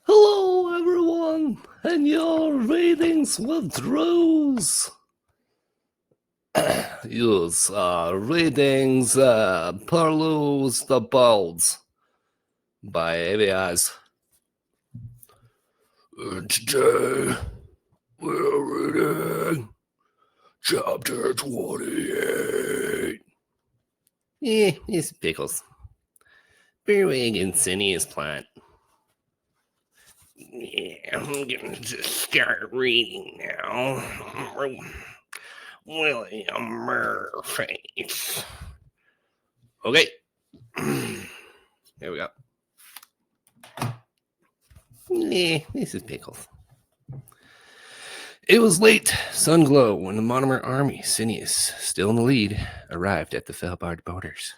Hello, everyone, and your readings with Rose. Use readings Perloo's The Bolds by ABIs. Today, we're reading chapter 28. It's Pickles. Berwig and Senyous plant. Yeah, I'm gonna just start reading now. William Murphy. Okay. Here we go. This is Pickles. It was late, sunglow, when the Montmer army, Senyous, still in the lead, arrived at the Felbard borders.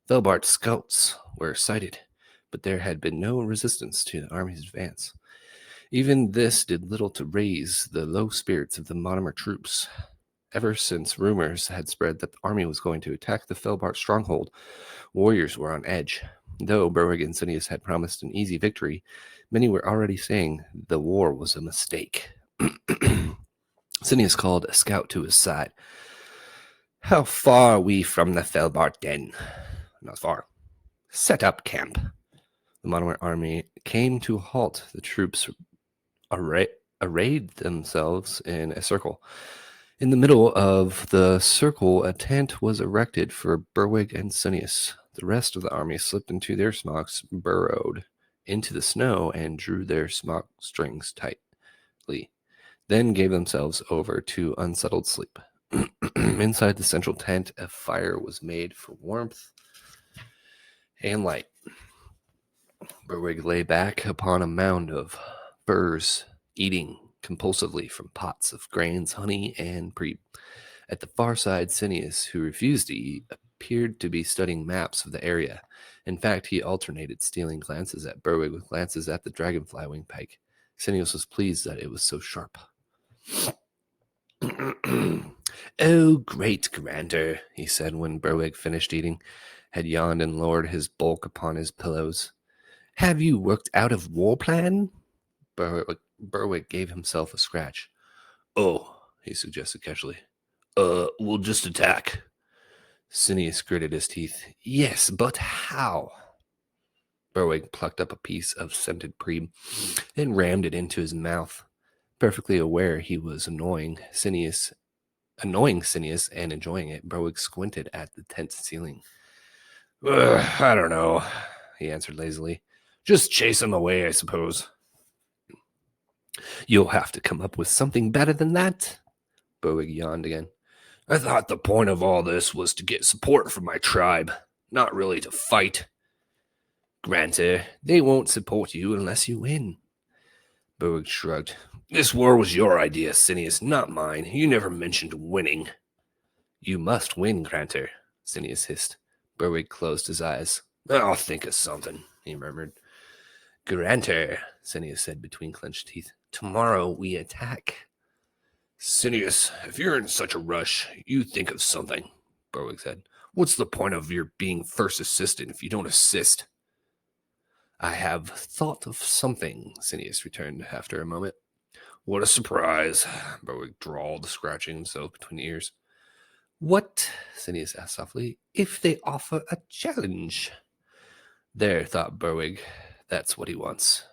Felbard's scouts were sighted, but there had been no resistance to the army's advance. Even this did little to raise the low spirits of the Montmer troops. Ever since rumors had spread that the army was going to attack the Felbard stronghold, warriors were on edge. Though Berwig and Senyous had promised an easy victory, many were already saying the war was a mistake. Senyous called a scout to his side. How far are we from the Felbard den? Not far. Set up camp. The Montmer army came to a halt. The troops arrayed themselves in a circle. In the middle of the circle, a tent was erected for Berwig and Senyous. The rest of the army slipped into their smocks, burrowed into the snow, and drew their smock strings tightly, then gave themselves over to unsettled sleep. Inside the central tent, a fire was made for warmth and light. Berwig lay back upon a mound of furs, eating compulsively from pots of grains, honey, and prebe. At the far side, Senyous, who refused to eat, appeared to be studying maps of the area. In fact, he alternated stealing glances at Berwig with glances at the dragonfly wingpike. Senyous was pleased that it was so sharp. Oh, great grandeur, he said when Berwig finished eating, had yawned and lowered his bulk upon his pillows. Have you worked out a war plan? Berwig gave himself a scratch. Oh, he suggested casually. We'll just attack. Senyous gritted his teeth. Yes, but how? Berwig plucked up a piece of scented prebe and rammed it into his mouth. Perfectly aware he was annoying Senyous and enjoying it, Berwig squinted at the tent ceiling. I don't know, he answered lazily. Just chase him away, I suppose. You'll have to come up with something better than that. Berwig yawned again. I thought the point of all this was to get support from my tribe, not really to fight. Granted, they won't support you unless you win. Berwig shrugged. This war was your idea, Senyous, not mine. You never mentioned winning. You must win, Granter, Senyous hissed. Berwig closed his eyes. I'll think of something, he murmured. Granter, Senyous said between clenched teeth. Tomorrow we attack. Senyous, if you're in such a rush, you think of something, Berwig said. What's the point of your being first assistant if you don't assist? I have thought of something, Senyous returned after a moment. What a surprise, Berwig drawled, scratching himself between the ears. What, Senyous asked softly, if they offer a challenge? There, thought Berwig, that's what he wants.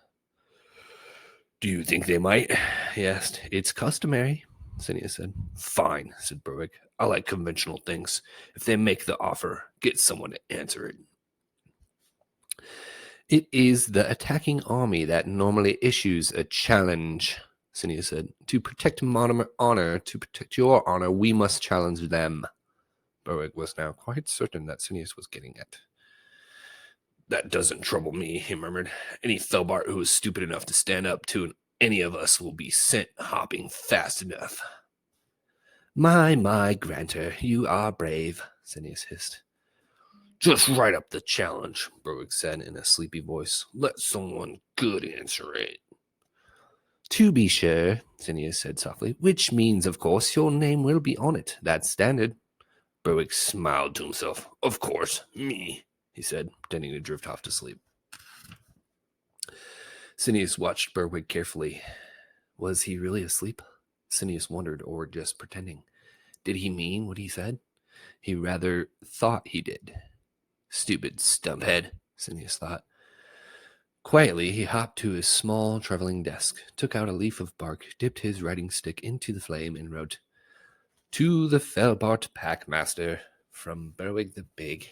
Do you think they might? He asked. It's customary, Senyous said. Fine, said Berwig. I like conventional things. If they make the offer, get someone to answer it. It is the attacking army that normally issues a challenge, Senyous said. To protect Montmer honor, to protect your honor, we must challenge them. Berwig was now quite certain that Senyous was getting it. That doesn't trouble me, he murmured. Any Felbard who is stupid enough to stand up to any of us will be sent hopping fast enough. My, Granter, you are brave, Senyous hissed. Just write up the challenge, Berwig said in a sleepy voice. Let someone good answer it. To be sure, Senyous said softly, which means, of course, your name will be on it. That's standard. Berwig smiled to himself. Of course, me. he said, pretending to drift off to sleep. Senyous watched Berwig carefully. Was he really asleep? Senyous wondered, or just pretending. Did he mean what he said? He rather thought he did. Stupid stumphead, Senyous thought. Quietly, he hopped to his small traveling desk, took out a leaf of bark, dipped his writing stick into the flame, and wrote, "To the Felbart Packmaster, from Berwig the Big.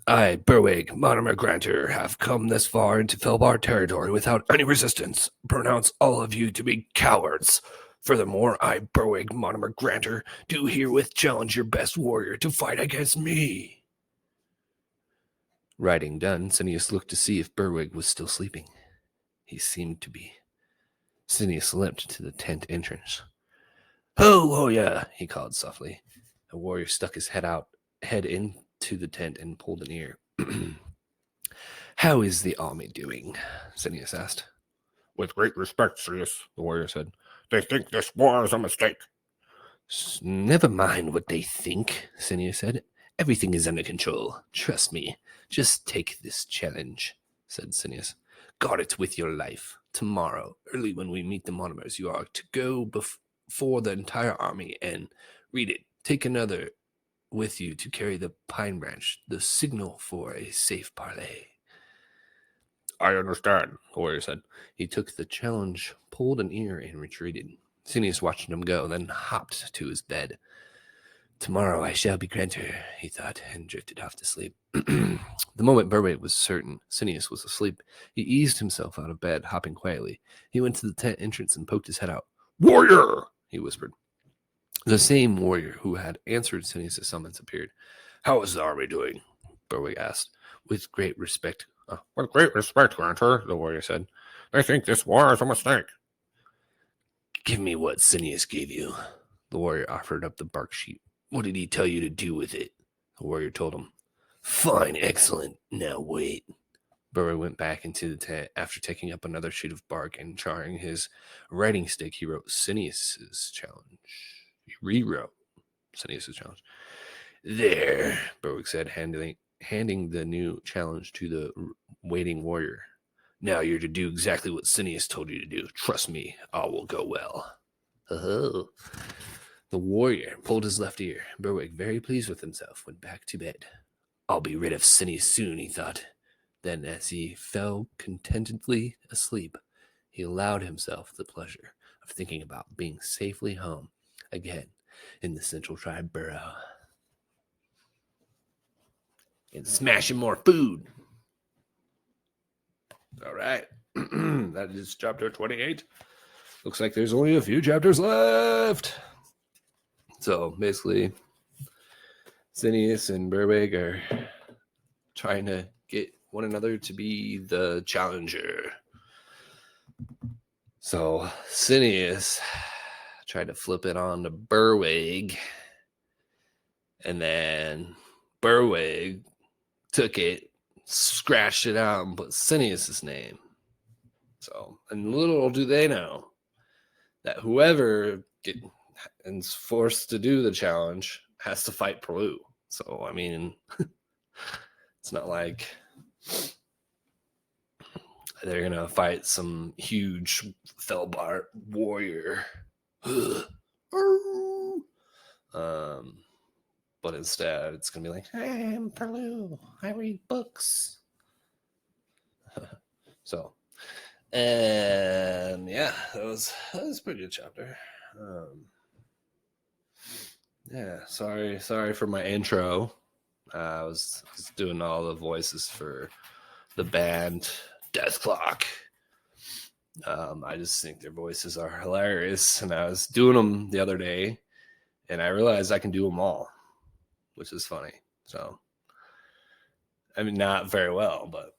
I, Berwig, Montmer Granter, have come this far into Felbart territory without any resistance. Pronounce all of you to be cowards. Furthermore, I, Berwig, Montmer Granter, do herewith challenge your best warrior to fight against me." Writing done, Senyous looked to see if Berwig was still sleeping. He seemed to be. Senyous limped to the tent entrance. "Ho, yeah," he called softly. A warrior stuck his head into the tent and pulled an ear. "How is the army doing?" Senyous asked. "With great respect, Senyous," the warrior said. "They think this war is a mistake." "Never mind what they think," Senyous said. "Everything is under control. Trust me. Just take this challenge," said Senyous. "Guard it with your life. Tomorrow, early when we meet the Montmers, you are to go before the entire army and read it. Take another with you to carry the pine branch, the signal for a safe parley." "I understand," the warrior said. He took the challenge, pulled an ear, and retreated. Senyous watched him go, then hopped to his bed. Tomorrow I shall be Granter, he thought, and drifted off to sleep. The moment Berwig was certain Senyous was asleep, he eased himself out of bed, hopping quietly. He went to the tent entrance and poked his head out. "Warrior!" he whispered. The same warrior who had answered Senyous' summons appeared. "How is the army doing?" Berwig asked. "With great respect." "With great respect, Granter," the warrior said. "They think this war is a mistake." "Give me what Senyous gave you." The warrior offered up the bark sheet. "What did he tell you to do with it?" The warrior told him. "Fine, excellent. Now wait." Berwig went back into the tent. After taking up another sheet of bark and charring his writing stick, he wrote Senyous' challenge. He rewrote Senyous' challenge. "There," Berwig said, handing the new challenge to the waiting warrior. "Now you're to do exactly what Senyous told you to do. Trust me, all will go well." Oh. The warrior pulled his left ear. Berwig, very pleased with himself, went back to bed. "I'll be rid of Senyous soon," he thought. Then, as he fell contentedly asleep, he allowed himself the pleasure of thinking about being safely home again in the Central Tribe Burrow. And smashing more food. All right. That is chapter 28. Looks like there's only a few chapters left. So basically, Senyous and Berwig are trying to get one another to be the challenger. So Senyous tried to flip it on to Berwig, and then Berwig took it, scratched it out, and put Senyous' name. So, and little do they know that whoever is forced to do the challenge has to fight Perloo. So, I mean, it's not like they're going to fight some huge Felbart warrior. But instead, it's going to be like, "Hey, I'm Perloo. I read books." So, and yeah, that was a pretty good chapter. Yeah, sorry for my intro. I was doing all the voices for the band Death Clock. I just think their voices are hilarious, and I was doing them the other day, and I realized I can do them all, which is funny. So, I mean, not very well, but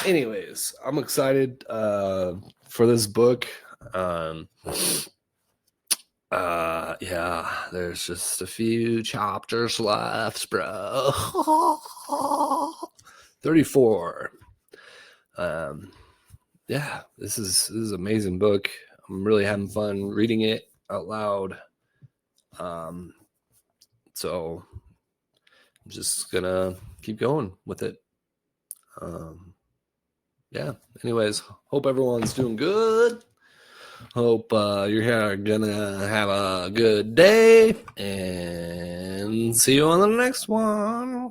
anyways, I'm excited for this book. Yeah, there's just a few chapters left, bro. 34. Yeah, this is an amazing book. I'm really having fun reading it out loud. So I'm just gonna keep going with it. Yeah. Anyways, hope everyone's doing good. Hope you're gonna have a good day, and see you on the next one.